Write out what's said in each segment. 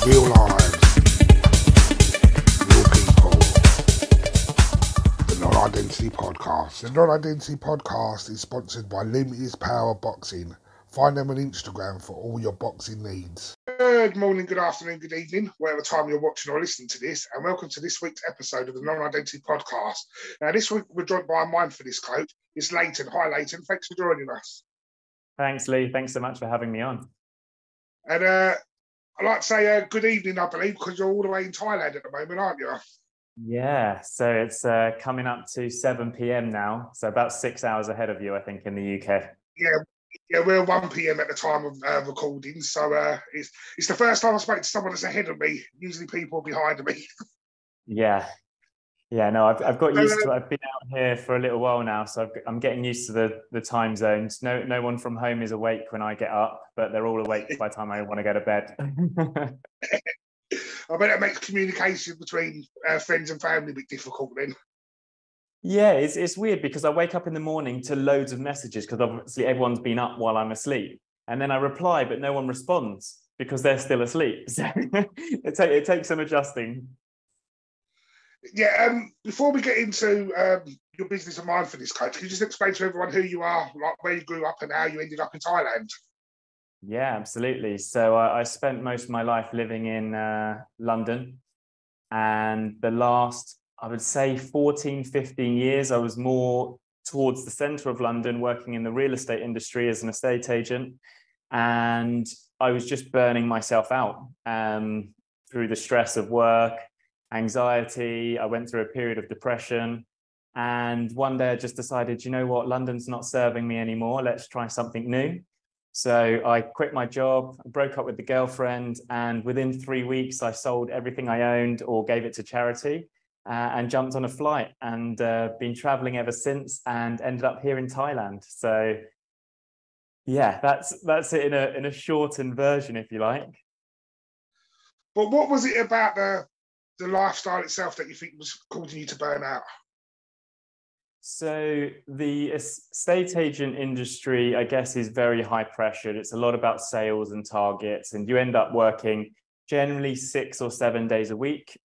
Real lives, real people. The Non-Identity Podcast. The Non-Identity Podcast is sponsored by Limitless Power Boxing. Find them on Instagram for all your boxing needs. Good morning, good afternoon, good evening, whatever time you're watching or listening to this, and welcome to this week's episode of the Non-Identity Podcast. Now, this week we're joined by a mindfulness coach. It's Leighton. Hi, Leighton. Thanks for joining us. Thanks, Lee. Thanks so much for having me on. And I'd like to say good evening, I believe, because you're all the way in Thailand at the moment, aren't you? Yeah, so it's coming up to 7 p.m. now, so about 6 hours ahead of you, I think, in the UK. Yeah, we're 1 p.m. at the time of recording, so it's the first time I spoke to someone that's ahead of me. Usually people are behind me. Yeah, no, I've got used to it. I've been out here for a little while now, so I'm getting used to the time zones. No one from home is awake when I get up, but they're all awake by the time I want to go to bed. I bet it makes communication between friends and family a bit difficult then. Yeah, it's weird because I wake up in the morning to loads of messages because obviously everyone's been up while I'm asleep. And then I reply, but no one responds because they're still asleep. So it takes some adjusting. Yeah, before we get into your business and mindfulness coach, can you just explain to everyone who you are, like where you grew up and how you ended up in Thailand? Yeah, absolutely. So I spent most of my life living in London, and the last, I would say 14, 15 years, I was more towards the center of London, working in the real estate industry as an estate agent. And I was just burning myself out through the stress of work, anxiety. I went through a period of depression. And one day I just decided, you know what, London's not serving me anymore. Let's try something new. So I quit my job, broke up with the girlfriend, and within 3 weeks, I sold everything I owned or gave it to charity and jumped on a flight and been traveling ever since and ended up here in Thailand. So yeah, that's it in a shortened version, if you like. But what was it about the lifestyle itself that you think was causing you to burn out? So the estate agent industry, I guess, is very high pressured. It's a lot about sales and targets, and you end up working generally 6 or 7 days a week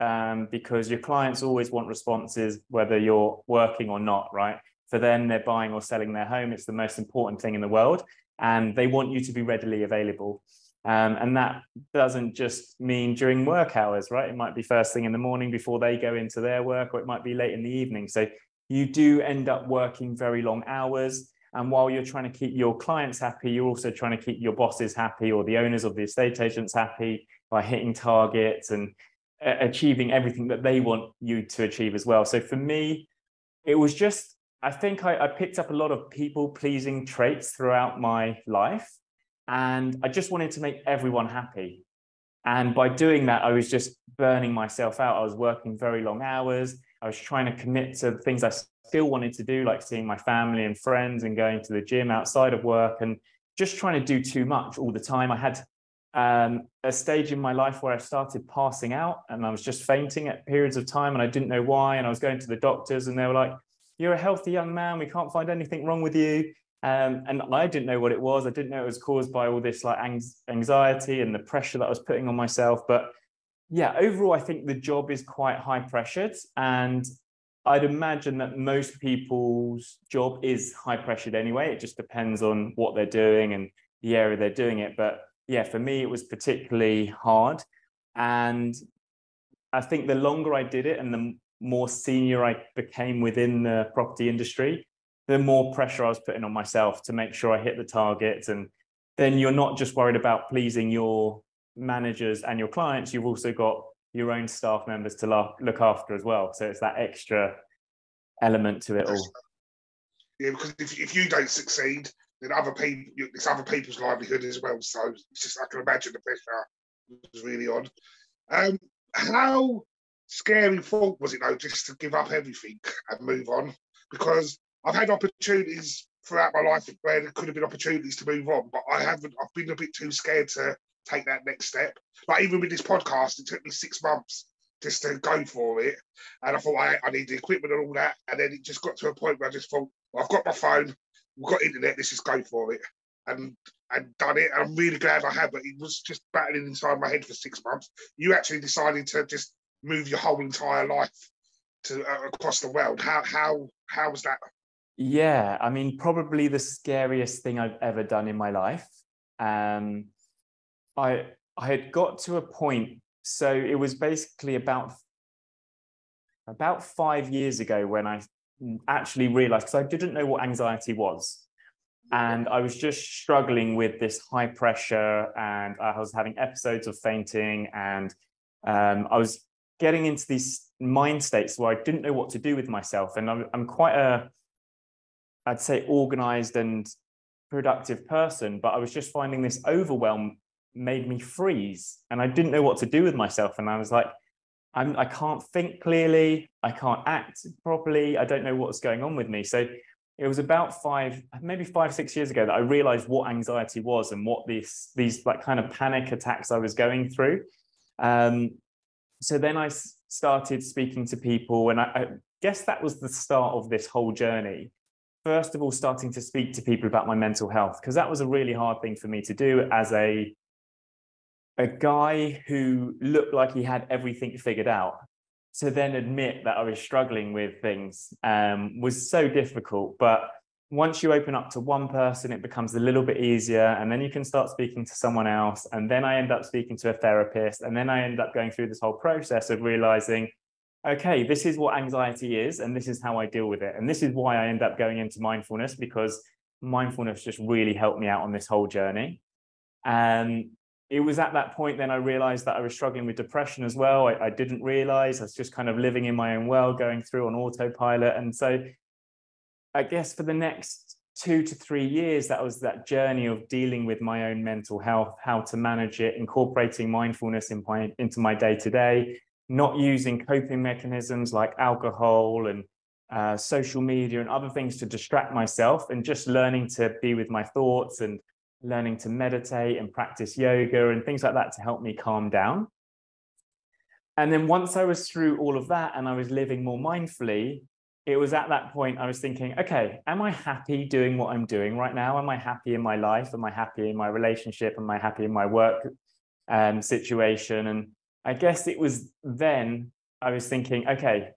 because your clients always want responses, whether you're working or not, right? For them, they're buying or selling their home. It's the most important thing in the world, and they want you to be readily available. And that doesn't just mean during work hours, right? It might be first thing in the morning before they go into their work, or it might be late in the evening. So you do end up working very long hours. And while you're trying to keep your clients happy, you're also trying to keep your bosses happy or the owners of the estate agents happy by hitting targets and achieving everything that they want you to achieve as well. So for me, it was just, I think I picked up a lot of people-pleasing traits throughout my life. And I just wanted to make everyone happy. And by doing that, I was just burning myself out. I was working very long hours. I was trying to commit to things I still wanted to do, like seeing my family and friends and going to the gym outside of work and just trying to do too much all the time. I had a stage in my life where I started passing out and I was just fainting at periods of time and I didn't know why. And I was going to the doctors and they were like, "You're a healthy young man. We can't find anything wrong with you." And I didn't know what it was. I didn't know it was caused by all this like anxiety and the pressure that I was putting on myself. But yeah, overall, I think the job is quite high pressured. And I'd imagine that most people's job is high pressured anyway. It just depends on what they're doing and the area they're doing it. But yeah, for me, it was particularly hard. And I think the longer I did it and the more senior I became within the property industry, the more pressure I was putting on myself to make sure I hit the targets. And then you're not just worried about pleasing your managers and your clients, you've also got your own staff members to look after as well. So it's that extra element to it all. Yeah, because if you don't succeed, then it's other people's livelihood as well. So it's just, I can imagine the pressure was really on. How scary thought was it though, just to give up everything and move on? Because I've had opportunities throughout my life where there could have been opportunities to move on, but I've been a bit too scared to take that next step. Like even with this podcast, it took me 6 months just to go for it. And I thought I need the equipment and all that. And then it just got to a point where I just thought, well, I've got my phone, we've got internet, let's just go for it. And and done it. I'm really glad I have, but it was just battling inside my head for 6 months. You actually decided to just move your whole entire life to across the world. How was that? Yeah, I mean, probably the scariest thing I've ever done in my life. I had got to a point, so it was basically about 5 years ago when I actually realized, because I didn't know what anxiety was. And I was just struggling with this high pressure, and I was having episodes of fainting, and I was getting into these mind states where I didn't know what to do with myself. And I'm quite I'd say, organized and productive person, but I was just finding this overwhelm made me freeze, and I didn't know what to do with myself. And I was like, I can't think clearly, I can't act properly, I don't know what's going on with me. So it was about maybe 5, 6 years ago that I realized what anxiety was and what these like kind of panic attacks I was going through. So then I started speaking to people, and I guess that was the start of this whole journey. First of all, starting to speak to people about my mental health, because that was a really hard thing for me to do as a guy who looked like he had everything figured out. To then admit that I was struggling with things was so difficult. But once you open up to one person, it becomes a little bit easier. And then you can start speaking to someone else. And then I end up speaking to a therapist. And then I end up going through this whole process of realizing, okay, this is what anxiety is, and this is how I deal with it. And this is why I end up going into mindfulness, because mindfulness just really helped me out on this whole journey. And it was at that point then I realized that I was struggling with depression as well. I didn't realize. I was just kind of living in my own world, going through on autopilot. And so I guess for the next 2 to 3 years, that was that journey of dealing with my own mental health, how to manage it, incorporating mindfulness into my day-to-day, not using coping mechanisms like alcohol and social media and other things to distract myself, and just learning to be with my thoughts and learning to meditate and practice yoga and things like that to help me calm down. And then once I was through all of that and I was living more mindfully, it was at that point I was thinking, okay, am I happy doing what I'm doing right now? Am I happy in my life? Am I happy in my relationship? Am I happy in my work situation? And I guess it was then I was thinking, okay,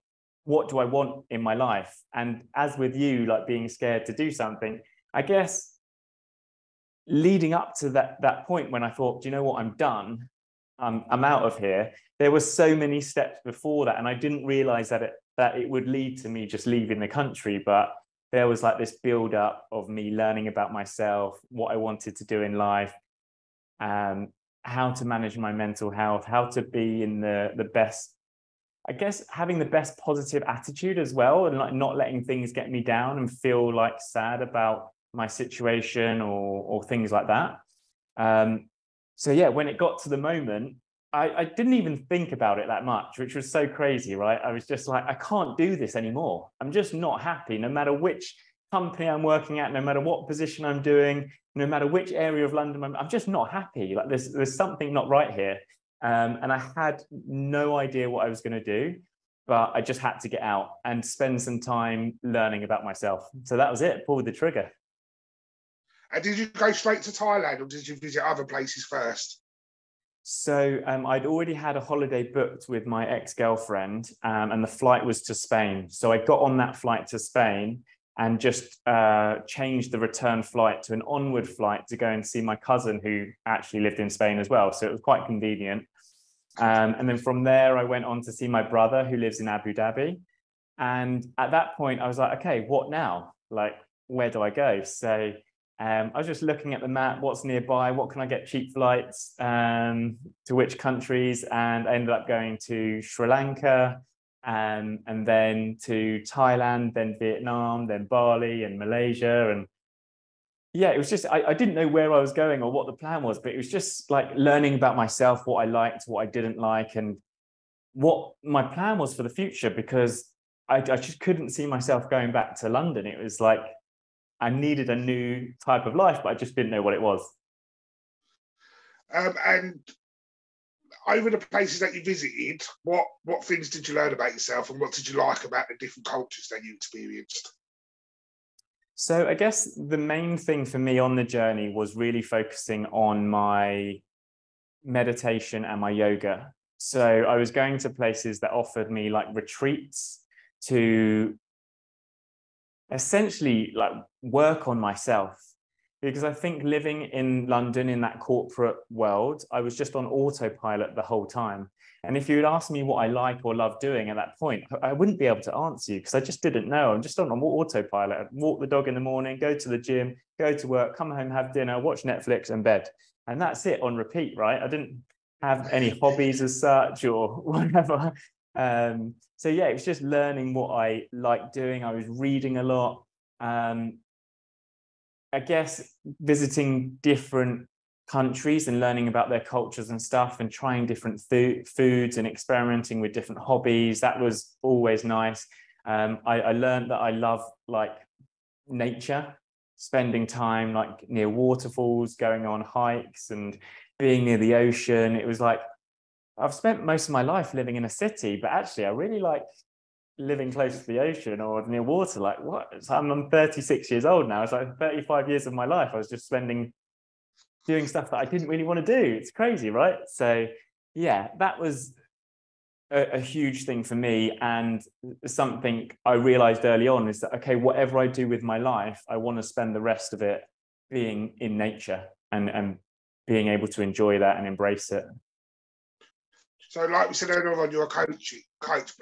what do I want in my life? And as with you, like being scared to do something, I guess leading up to that point when I thought, do you know what, I'm done, I'm out of here, there were so many steps before that, and I didn't realize that it would lead to me just leaving the country. But there was like this build up of me learning about myself, what I wanted to do in life, how to manage my mental health, how to be in the best, I guess, having the best positive attitude as well, and like not letting things get me down and feel like sad about my situation or things like that. So yeah, when it got to the moment, I didn't even think about it that much, which was so crazy, right? I was just like, I can't do this anymore. I'm just not happy, no matter which company I'm working at, no matter what position I'm doing, no matter which area of London I'm just not happy. Like there's something not right here. And I had no idea what I was going to do, but I just had to get out and spend some time learning about myself. So that was it, pulled the trigger. And did you go straight to Thailand, or did you visit other places first? So I'd already had a holiday booked with my ex-girlfriend, and the flight was to Spain. So I got on that flight to Spain and just changed the return flight to an onward flight to go and see my cousin who actually lived in Spain as well. So it was quite convenient. And then from there, I went on to see my brother who lives in Abu Dhabi. And at that point, I was like, okay, what now? Like, where do I go? So I was just looking at the map, what's nearby, what can I get cheap flights to which countries, and I ended up going to Sri Lanka, and then to Thailand, then Vietnam, then Bali and Malaysia. And yeah, it was just, I didn't know where I was going or what the plan was, but it was just like learning about myself, what I liked, what I didn't like, and what my plan was for the future, because I just couldn't see myself going back to London. It was like, I needed a new type of life, but I just didn't know what it was. And over the places that you visited, what things did you learn about yourself, and what did you like about the different cultures that you experienced? So I guess the main thing for me on the journey was really focusing on my meditation and my yoga. So I was going to places that offered me like retreats to essentially like work on myself, because I think living in London in that corporate world, I was just on autopilot the whole time. And if you had asked me what I like or love doing at that point, I wouldn't be able to answer you because I just didn't know. I'm just on autopilot. I'd walk the dog in the morning, go to the gym, go to work, come home, have dinner, watch Netflix and bed. And that's it on repeat, right? I didn't have any hobbies as such or whatever. So yeah, it was just learning what I like doing. I was reading a lot. I guess visiting different countries and learning about their cultures and stuff and trying different foods and experimenting with different hobbies. That was always nice. I learned that I love like nature, spending time like near waterfalls, going on hikes and being near the ocean. It was like, I've spent most of my life living in a city, but actually I really like living close to the ocean or near water. Like what? I'm 36 years old now. It's like 35 years of my life I was just spending doing stuff that I didn't really want to do. It's crazy, right? So yeah, that was a huge thing for me. And something I realized early on is that, okay, whatever I do with my life, I want to spend the rest of it being in nature and being able to enjoy that and embrace it. So, like we said earlier on, you're a coach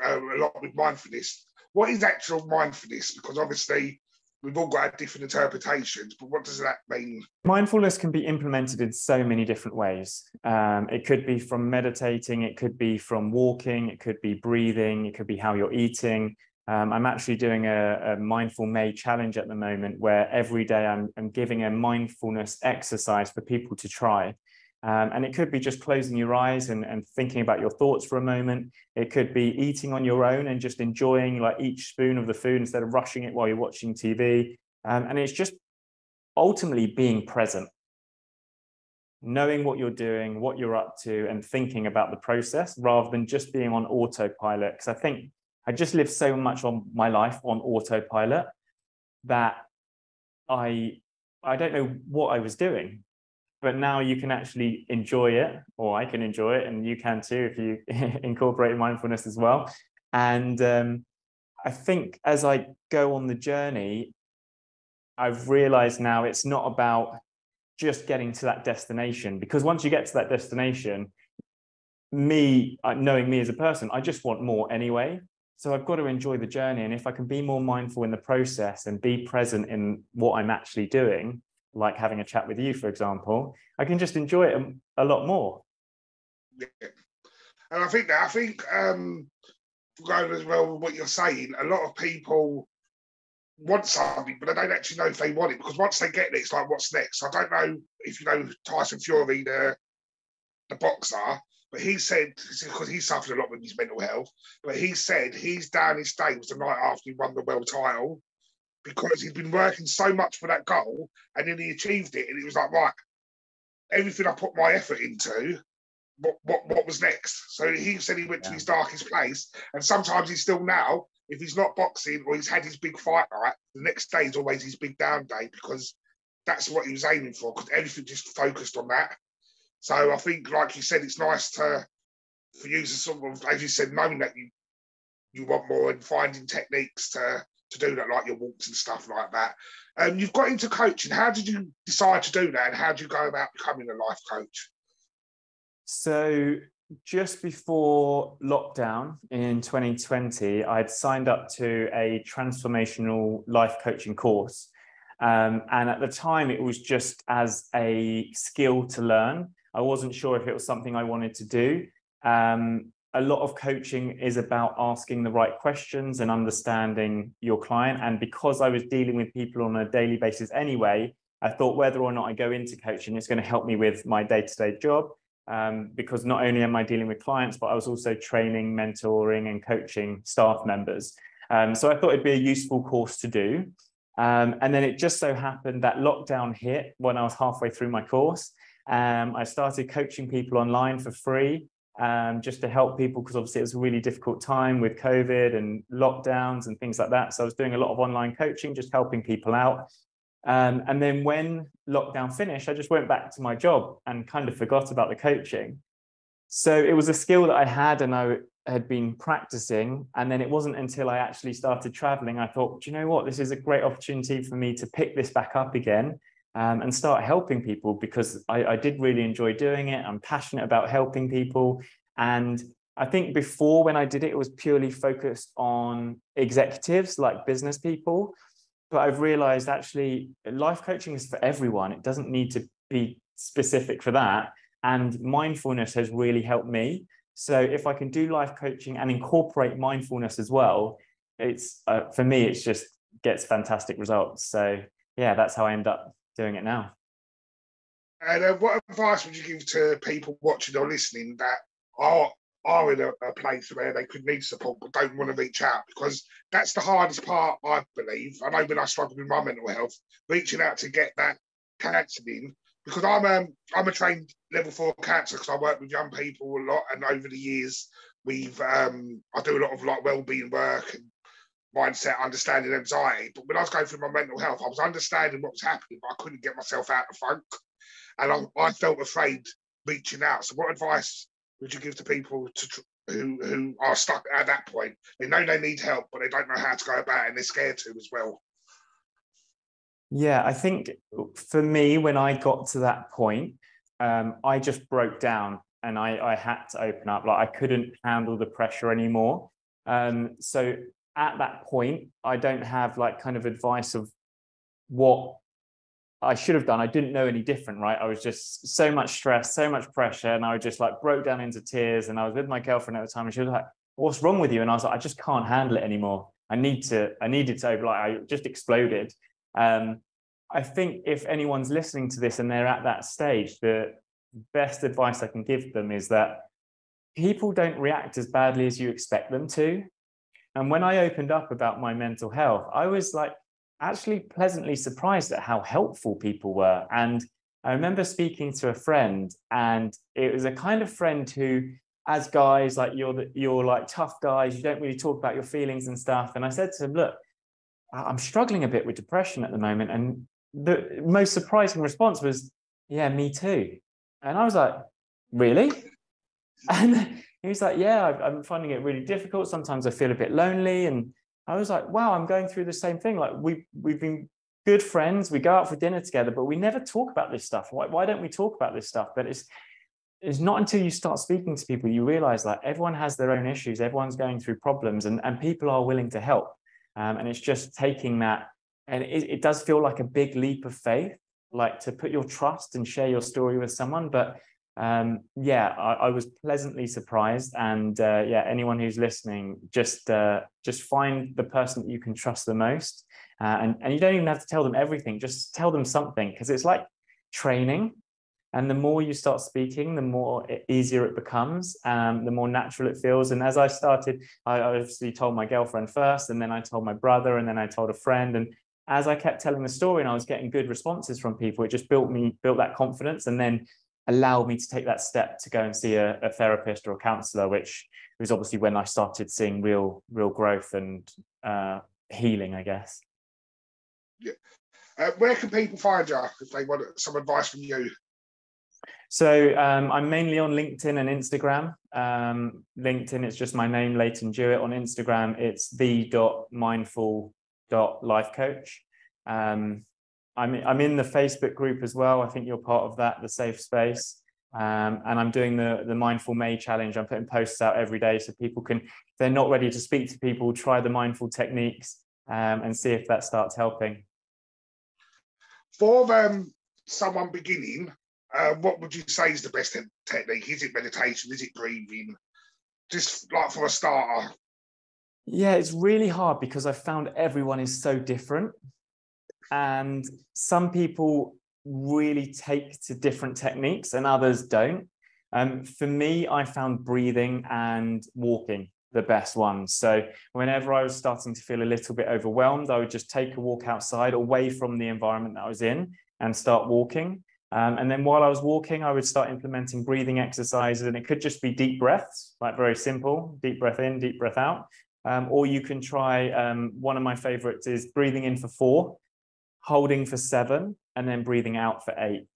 a lot with mindfulness. What is actual mindfulness? Because obviously we've all got different interpretations, but what does that mean? Mindfulness can be implemented in so many different ways. It could be from meditating, it could be from walking, it could be breathing, it could be how you're eating. I'm actually doing a Mindful May challenge at the moment where every day I'm giving a mindfulness exercise for people to try. And it could be just closing your eyes and thinking about your thoughts for a moment. It could be eating on your own and just enjoying like each spoon of the food instead of rushing it while you're watching TV. And it's just ultimately being present, knowing what you're doing, what you're up to, and thinking about the process rather than just being on autopilot. Because I think I just lived so much on my life on autopilot that I don't know what I was doing. But now you can actually enjoy it, or I can enjoy it, and you can too if you incorporate mindfulness as well. And I think as I go on the journey, I've realized now it's not about just getting to that destination, because once you get to that destination, knowing me as a person, I just want more anyway. So I've got to enjoy the journey. And if I can be more mindful in the process and be present in what I'm actually doing, like having a chat with you, for example, I can just enjoy it a lot more. Yeah. And I think going as well with what you're saying, a lot of people want something, but they don't actually know if they want it, because once they get it, it's like, what's next? I don't know if you know Tyson Fury, the boxer, but he said, because he suffered a lot with his mental health, but he said his downest day was the night after he won the world title, because he'd been working so much for that goal, and then he achieved it, and it was like, right, everything I put my effort into, what was next? So he said he went to his darkest place, and sometimes he's still now, if he's not boxing or he's had his big fight night, the next day is always his big down day, because that's what he was aiming for, because everything just focused on that. So I think, like you said, it's nice for you to sort of, as you said, knowing that you want more and finding techniques to do that, like your walks and stuff like that. You've got into coaching. How did you decide to do that, and how do you go about becoming a life coach? So just before lockdown in 2020, I'd signed up to a transformational life coaching course. And at the time, it was just as a skill to learn. I wasn't sure if it was something I wanted to do. A lot of coaching is about asking the right questions and understanding your client. And because I was dealing with people on a daily basis anyway, I thought whether or not I go into coaching, it's going to help me with my day-to-day job. Because not only am I dealing with clients, but I was also training, mentoring, and coaching staff members. So I thought it'd be a useful course to do. And then it just so happened that lockdown hit when I was halfway through my course. I started coaching people online for free. just to help people, because obviously it was a really difficult time with COVID and lockdowns and things like that. So I was doing a lot of online coaching, just helping people out. And then when lockdown finished, I just went back to my job and kind of forgot about the coaching. So it was a skill that I had and I had been practicing. And then it wasn't until I actually started traveling, I thought, do you know what, this is a great opportunity for me to pick this back up again and start helping people, because I did really enjoy doing it. I'm passionate about helping people. And I think before, when I did it, it was purely focused on executives, like business people. But I've realized actually life coaching is for everyone. It doesn't need to be specific for that. And mindfulness has really helped me. So if I can do life coaching and incorporate mindfulness as well, it's for me, it's just gets fantastic results. So yeah, that's how I end up doing it now. And what advice would you give to people watching or listening that are in a place where they could need support but don't want to reach out? Because that's the hardest part, I believe. I know when I struggled with my mental health, reaching out to get that counselling, because I'm a trained level 4 counsellor, because I work with young people a lot, and over the years I do a lot of like wellbeing work and mindset, understanding anxiety. But when I was going through my mental health, I was understanding what was happening, but I couldn't get myself out of the funk, and I felt afraid reaching out. So what advice would you give to people who are stuck at that point? They know they need help, but they don't know how to go about it, and they're scared to as well. Yeah, I think for me, when I got to that point, I just broke down and I had to open up. Like, I couldn't handle the pressure anymore. So at that point, I don't have like kind of advice of what I should have done. I didn't know any different, right? I was just so much stress, so much pressure, and I just like broke down into tears. And I was with my girlfriend at the time, and she was like, "What's wrong with you?" And I was like, "I just can't handle it anymore. I needed to open." Like, I just exploded. I think if anyone's listening to this and they're at that stage, the best advice I can give them is that people don't react as badly as you expect them to. And when I opened up about my mental health, I was like actually pleasantly surprised at how helpful people were. And I remember speaking to a friend, and it was a kind of friend who, as guys, like you're like tough guys, you don't really talk about your feelings and stuff. And I said to him, "Look, I'm struggling a bit with depression at the moment." And the most surprising response was, "Yeah, me too." And I was like, "Really?" And he was like, "Yeah, I'm finding it really difficult. Sometimes I feel a bit lonely." And I was like, "Wow, I'm going through the same thing. Like, we've been good friends. We go out for dinner together, but we never talk about this stuff. Why don't we talk about this stuff?" But it's not until you start speaking to people, you realize like everyone has their own issues. Everyone's going through problems, and people are willing to help. And it's just taking that, and it does feel like a big leap of faith, like to put your trust and share your story with someone. But yeah, I was pleasantly surprised. And yeah, anyone who's listening, just find the person that you can trust the most. And you don't even have to tell them everything, just tell them something, because it's like training. And the more you start speaking, the more easier it becomes, the more natural it feels. And as I started, I obviously told my girlfriend first, and then I told my brother, and then I told a friend. And as I kept telling the story and I was getting good responses from people, it just built that confidence, and then allowed me to take that step to go and see a therapist or a counselor, which was obviously when I started seeing real growth and healing, I guess. Yeah. Where can people find you if they want some advice from you? So I'm mainly on LinkedIn and Instagram. LinkedIn, it's just my name, Leighton Dewitt. On Instagram, it's the.mindful.lifecoach. I'm in the Facebook group as well. I think you're part of that, the safe space. And I'm doing the Mindful May challenge. I'm putting posts out every day so people can, if they're not ready to speak to people, try the mindful techniques and see if that starts helping. For someone beginning, what would you say is the best technique? Is it meditation? Is it breathing? Just like for a starter. Yeah, it's really hard because I found everyone is so different. And some people really take to different techniques and others don't. For me, I found breathing and walking the best ones. So whenever I was starting to feel a little bit overwhelmed, I would just take a walk outside away from the environment that I was in and start walking. And then while I was walking, I would start implementing breathing exercises, and it could just be deep breaths, like very simple, deep breath in, deep breath out. Or you can try, one of my favorites is breathing in for 4, holding for 7, and then breathing out for 8.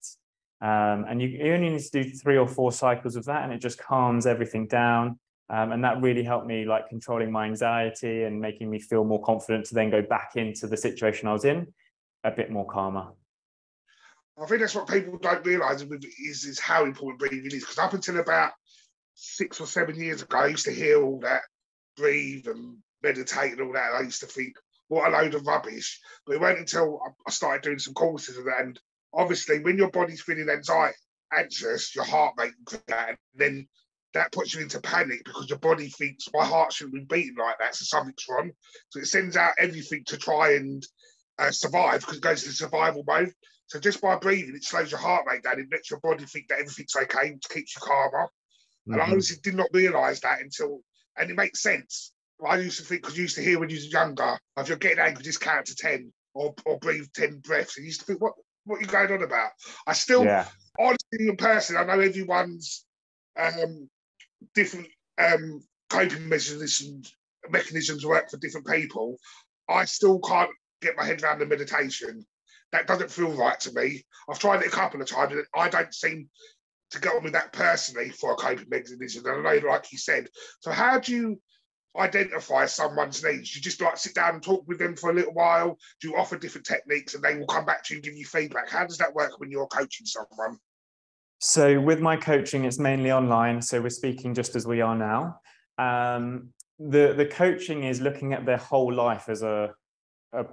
And you only need to do 3 or 4 cycles of that, and it just calms everything down. And that really helped me, like, controlling my anxiety and making me feel more confident to then go back into the situation I was in a bit more calmer. I think that's what people don't realise is how important breathing is. Because up until about 6 or 7 years ago, I used to hear all that, breathe and meditate and all that. And I used to think, what a load of rubbish. But it wasn't until I started doing some courses of that. And obviously, when your body's feeling anxious, your heart rate goes down. And then that puts you into panic because your body thinks, my heart shouldn't be beating like that, so something's wrong. So it sends out everything to try and survive, because it goes into survival mode. So just by breathing, it slows your heart rate down. It lets your body think that everything's okay, it keeps you calmer. Mm-hmm. And I honestly did not realise that until, and it makes sense. I used to think, because you used to hear when you was younger, if you're getting angry, just count to 10 or breathe 10 breaths. And you used to think, what are you going on about? I still, honestly, in person, I know everyone's different coping mechanisms work for different people. I still can't get my head around the meditation. That doesn't feel right to me. I've tried it a couple of times, and I don't seem to get on with that personally for a coping mechanism. And I know, like you said, so how do you identify someone's needs? You just like sit down and talk with them for a little while? Do you offer different techniques and they will come back to you and give you feedback? How does that work when you're coaching someone? So with my coaching, it's mainly online. So we're speaking just as we are now. The coaching is looking at their whole life as a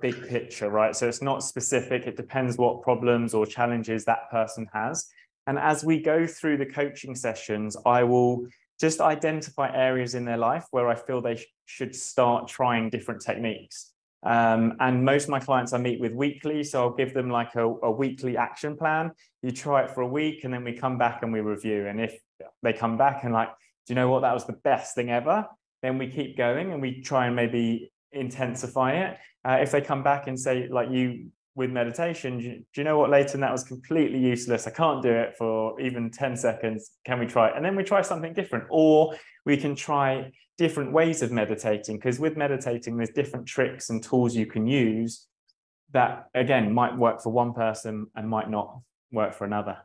big picture, right? So it's not specific. It depends what problems or challenges that person has. And as we go through the coaching sessions, I will just identify areas in their life where I feel they should start trying different techniques. And most of my clients I meet with weekly, so I'll give them like a weekly action plan. You try it for a week, and then we come back and we review. And if they come back and like, do you know what, that was the best thing ever, then we keep going and we try and maybe intensify it. If they come back and say, like you with meditation, do you know what, Leighton, that was completely useless, I can't do it for even 10 seconds, can we try it? And then we try something different. Or we can try different ways of meditating, because with meditating, there's different tricks and tools you can use that, again, might work for one person and might not work for another.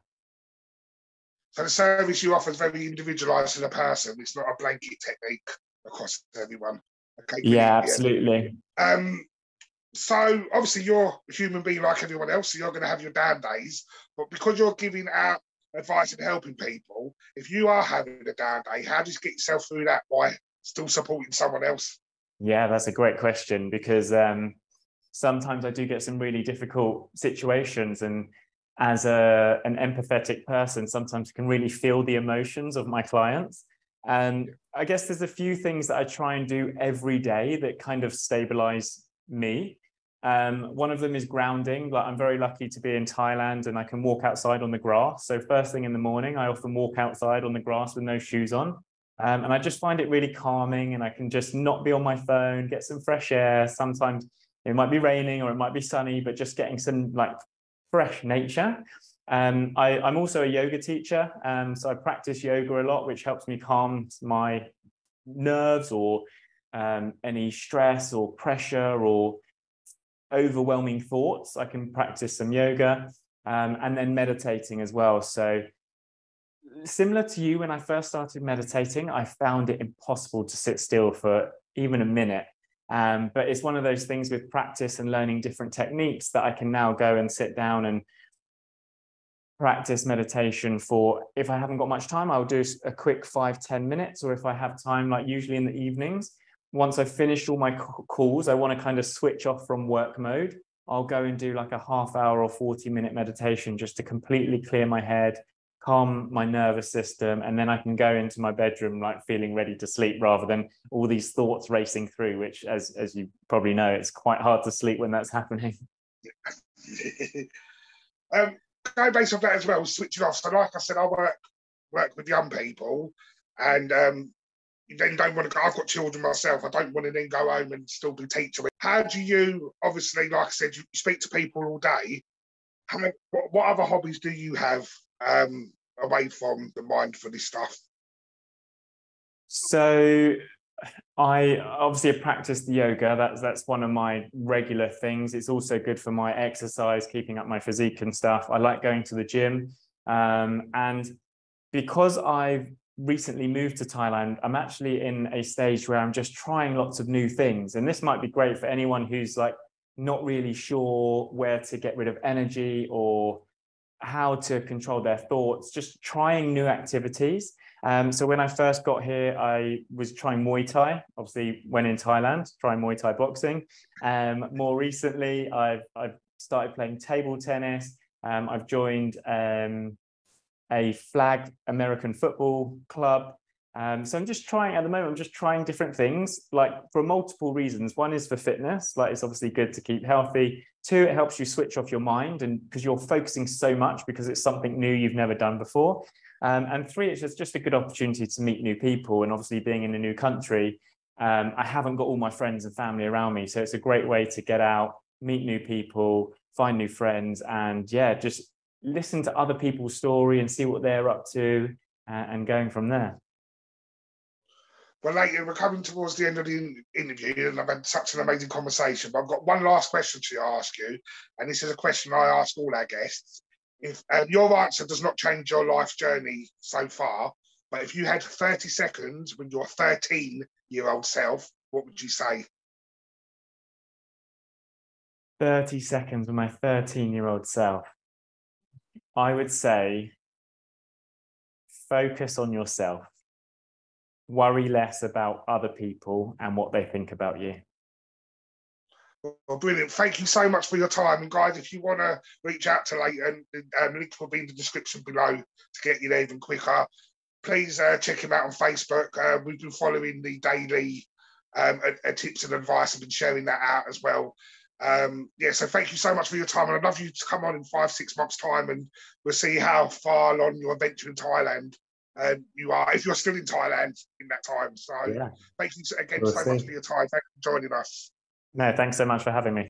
So the service you offer is very individualised to the person. It's not a blanket technique across everyone. Okay. Yeah, absolutely. So obviously you're a human being like everyone else, so you're going to have your down days. But because you're giving out advice and helping people, if you are having a down day, how do you get yourself through that by still supporting someone else? Yeah, that's a great question, because sometimes I do get some really difficult situations, and as an empathetic person, sometimes I can really feel the emotions of my clients. And I guess there's a few things that I try and do every day that kind of stabilize me. One of them is grounding. Like, I'm very lucky to be in Thailand and I can walk outside on the grass. So first thing in the morning, I often walk outside on the grass with no shoes on. And I just find it really calming, and I can just not be on my phone, get some fresh air. Sometimes it might be raining or it might be sunny, but just getting some like fresh nature. I'm also a yoga teacher, so I practice yoga a lot, which helps me calm my nerves or any stress or pressure or overwhelming thoughts. I can practice some yoga, and then meditating as well. So similar to you, when I first started meditating, I found it impossible to sit still for even a minute. But it's one of those things with practice and learning different techniques that I can now go and sit down and practice meditation for, if I haven't got much time, I'll do a quick 5-10 minutes, or if I have time, like usually in the evenings, once I've finished all my calls, I want to kind of switch off from work mode. I'll go and do like a half-hour or 40-minute meditation just to completely clear my head, calm my nervous system, and then I can go into my bedroom like feeling ready to sleep, rather than all these thoughts racing through, which as you probably know, it's quite hard to sleep when that's happening. Going based off that as well, switching off. So like I said, I work with young people, and you then don't want to go, I've got children myself, I don't want to then go home and still be teaching. How do you, obviously, like I said, you speak to people all day, what other hobbies do you have away from the mindfulness stuff? So I obviously have practiced yoga. That's one of my regular things. It's also good for my exercise, keeping up my physique and stuff. I like going to the gym. And because I've recently moved to Thailand, I'm actually in a stage where I'm just trying lots of new things. And this might be great for anyone who's like not really sure where to get rid of energy or how to control their thoughts, just trying new activities. So when I first got here, I was trying Muay Thai, obviously when in Thailand, trying Muay Thai boxing. More recently, I've started playing table tennis. I've joined a flag American football club. So I'm just trying, at the moment, I'm just trying different things, like for multiple reasons. One is for fitness, like it's obviously good to keep healthy. Two, it helps you switch off your mind, and because you're focusing so much because it's something new you've never done before. And three, it's just a good opportunity to meet new people. And obviously being in a new country, I haven't got all my friends and family around me. So it's a great way to get out, meet new people, find new friends, and yeah, just listen to other people's story and see what they're up to, and going from there. Well, Leighton, we're coming towards the end of the interview, and I've had such an amazing conversation. But I've got one last question to ask you, and this is a question I ask all our guests. If your answer does not change your life journey so far, but if you had 30 seconds with your 13-year-old self, what would you say? 30 seconds with my 13-year-old self. I would say focus on yourself. Worry less about other people and what they think about you. Well, brilliant. Thank you so much for your time. And guys, if you want to reach out to Leighton, link will be in the description below to get you there even quicker. Please check him out on Facebook. We've been following the daily tips and advice. I've been sharing that out as well. So thank you so much for your time. And I'd love you to come on in 5-6 months' time, and we'll see how far along your adventure in Thailand you are, if you're still in Thailand in that time. So yeah. Thank you again so much for your time. Thanks for joining us. No, thanks so much for having me.